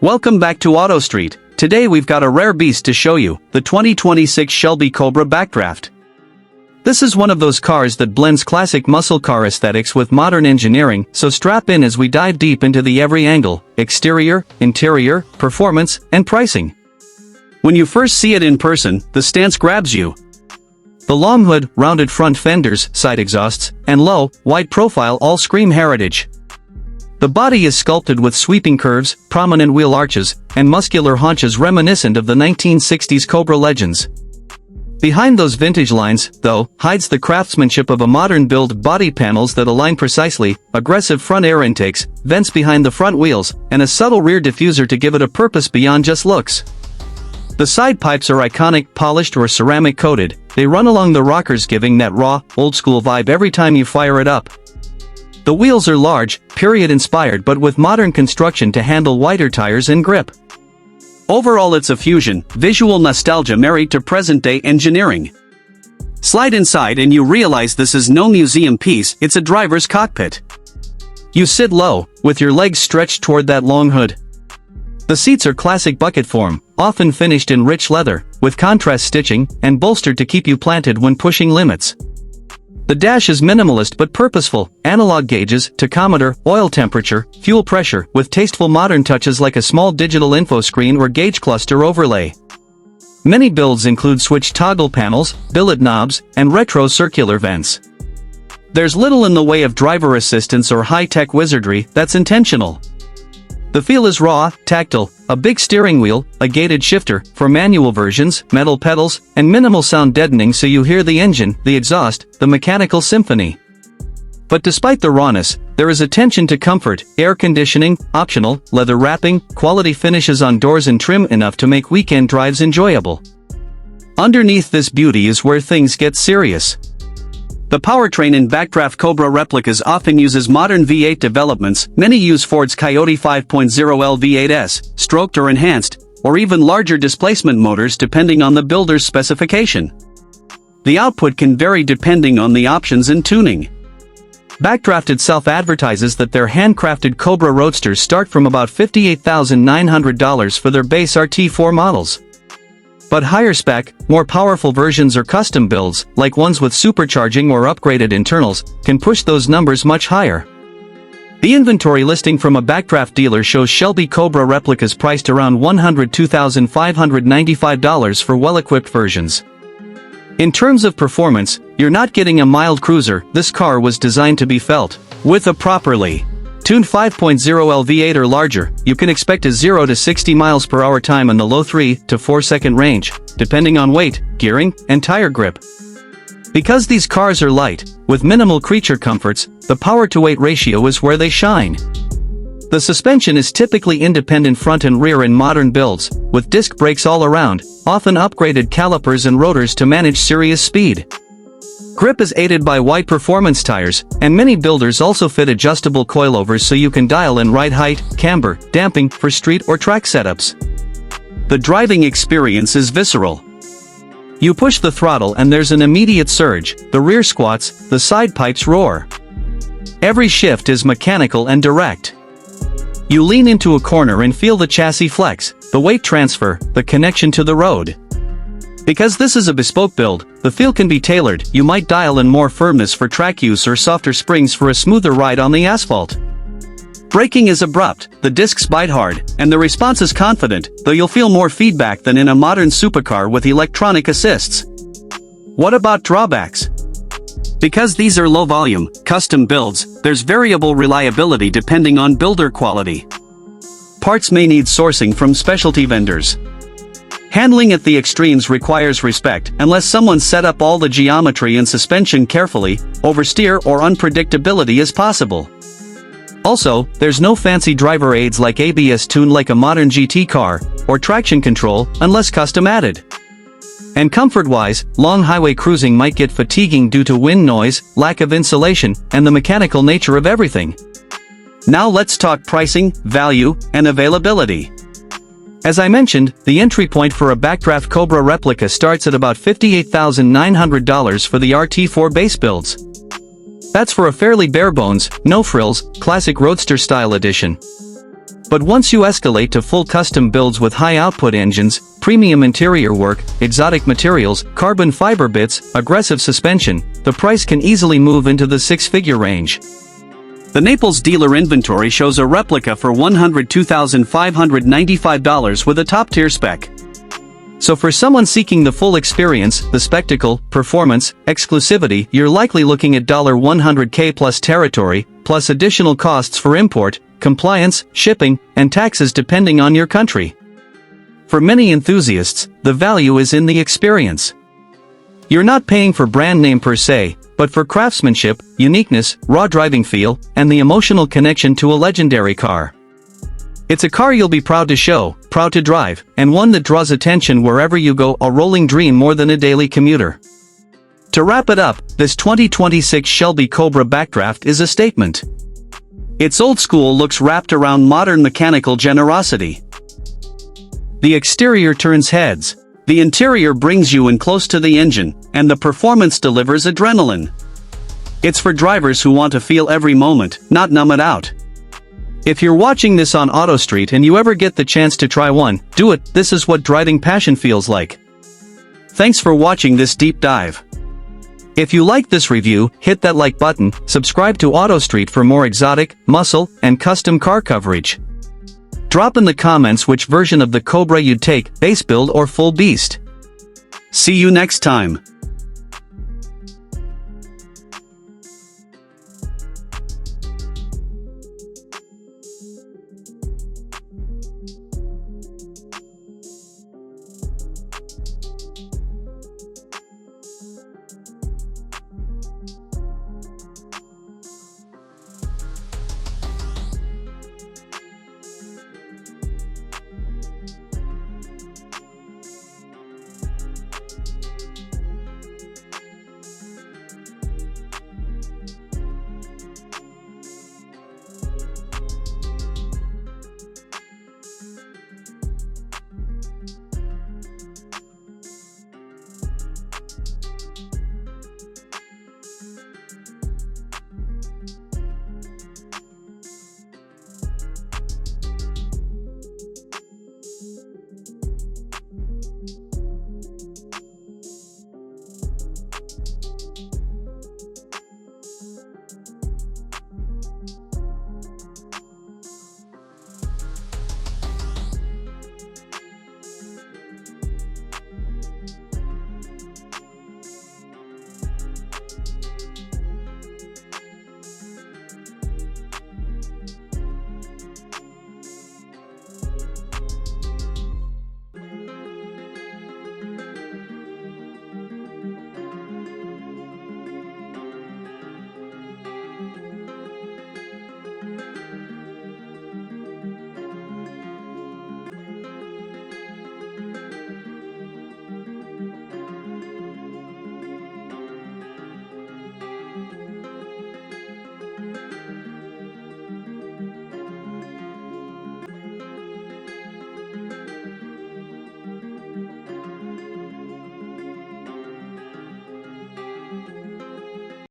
Welcome back to Auto Street. Today we've got a rare beast to show you, the 2026 Shelby Cobra Backdraft. This is one of those cars that blends classic muscle car aesthetics with modern engineering, so strap in as we dive deep into the every angle, exterior, interior, performance, and pricing. When you first see it in person, the stance grabs you. The long hood, rounded front fenders, side exhausts, and low, wide profile all scream heritage. The body is sculpted with sweeping curves, prominent wheel arches, and muscular haunches reminiscent of the 1960s Cobra legends. Behind those vintage lines, though, hides the craftsmanship of a modern build, body panels that align precisely, aggressive front air intakes, vents behind the front wheels, and a subtle rear diffuser to give it a purpose beyond just looks. The side pipes are iconic, polished or ceramic coated. They run along the rockers, giving that raw, old-school vibe every time you fire it up. The wheels are large, period-inspired but with modern construction to handle wider tires and grip. Overall it's a fusion, visual nostalgia married to present-day engineering. Slide inside and you realize this is no museum piece, it's a driver's cockpit. You sit low, with your legs stretched toward that long hood. The seats are classic bucket form, often finished in rich leather, with contrast stitching, and bolstered to keep you planted when pushing limits. The dash is minimalist but purposeful, analog gauges, tachometer, oil temperature, fuel pressure, with tasteful modern touches like a small digital info screen or gauge cluster overlay. Many builds include switch toggle panels, billet knobs, and retro circular vents. There's little in the way of driver assistance or high-tech wizardry that's intentional. The feel is raw, tactile, a big steering wheel, a gated shifter, for manual versions, metal pedals, and minimal sound deadening so you hear the engine, the exhaust, the mechanical symphony. But despite the rawness, there is attention to comfort, air conditioning, optional, leather wrapping, quality finishes on doors and trim enough to make weekend drives enjoyable. Underneath this beauty is where things get serious. The powertrain in Backdraft Cobra replicas often uses modern V8 developments. Many use Ford's Coyote 5.0L V8S, stroked or enhanced, or even larger displacement motors depending on the builder's specification. The output can vary depending on the options and tuning. Backdraft itself advertises that their handcrafted Cobra Roadsters start from about $58,900 for their base RT4 models. But higher spec, more powerful versions or custom builds, like ones with supercharging or upgraded internals, can push those numbers much higher. The inventory listing from a Backdraft dealer shows Shelby Cobra replicas priced around $102,595 for well-equipped versions. In terms of performance, you're not getting a mild cruiser. This car was designed to be felt. With a properly tuned 5.0L V8 or larger, you can expect a 0 to 60 miles per hour time in the low 3 to 4 second range, depending on weight, gearing, and tire grip. Because these cars are light, with minimal creature comforts, the power-to-weight ratio is where they shine. The suspension is typically independent front and rear in modern builds, with disc brakes all around, often upgraded calipers and rotors to manage serious speed. Grip is aided by wide performance tires, and many builders also fit adjustable coilovers so you can dial in ride height, camber, damping for street or track setups. The driving experience is visceral. You push the throttle and there's an immediate surge, the rear squats, the side pipes roar. Every shift is mechanical and direct. You lean into a corner and feel the chassis flex, the weight transfer, the connection to the road. Because this is a bespoke build, the feel can be tailored. You might dial in more firmness for track use or softer springs for a smoother ride on the asphalt. Braking is abrupt, the discs bite hard, and the response is confident, though you'll feel more feedback than in a modern supercar with electronic assists. What about drawbacks? Because these are low-volume, custom builds, there's variable reliability depending on builder quality. Parts may need sourcing from specialty vendors. Handling at the extremes requires respect. Unless someone set up all the geometry and suspension carefully, oversteer or unpredictability is possible. Also, there's no fancy driver aids like ABS tuned like a modern GT car, or traction control, unless custom added. And comfort-wise, long highway cruising might get fatiguing due to wind noise, lack of insulation, and the mechanical nature of everything. Now let's talk pricing, value, and availability. As I mentioned, the entry point for a Backdraft Cobra replica starts at about $58,900 for the RT4 base builds. That's for a fairly bare-bones, no-frills, classic roadster-style edition. But once you escalate to full custom builds with high-output engines, premium interior work, exotic materials, carbon fiber bits, aggressive suspension, the price can easily move into the six-figure range. The Naples dealer inventory shows a replica for $102,595 with a top-tier spec. So for someone seeking the full experience, the spectacle, performance, exclusivity, you're likely looking at $100K plus territory, plus additional costs for import, compliance, shipping, and taxes depending on your country. For many enthusiasts, the value is in the experience. You're not paying for brand name per se, but for craftsmanship, uniqueness, raw driving feel, and the emotional connection to a legendary car. It's a car you'll be proud to show, proud to drive, and one that draws attention wherever you go, a rolling dream more than a daily commuter. To wrap it up, this 2026 Shelby Cobra Backdraft is a statement. Its old school looks wrapped around modern mechanical generosity. The exterior turns heads, the interior brings you in close to the engine, and the performance delivers adrenaline. It's for drivers who want to feel every moment, not numb it out. If you're watching this on AutoStreet and you ever get the chance to try one, do it. This is what driving passion feels like. Thanks for watching this deep dive. If you like this review, hit that like button, subscribe to AutoStreet for more exotic, muscle, and custom car coverage. Drop in the comments which version of the Cobra you'd take, base build or full beast. See you next time.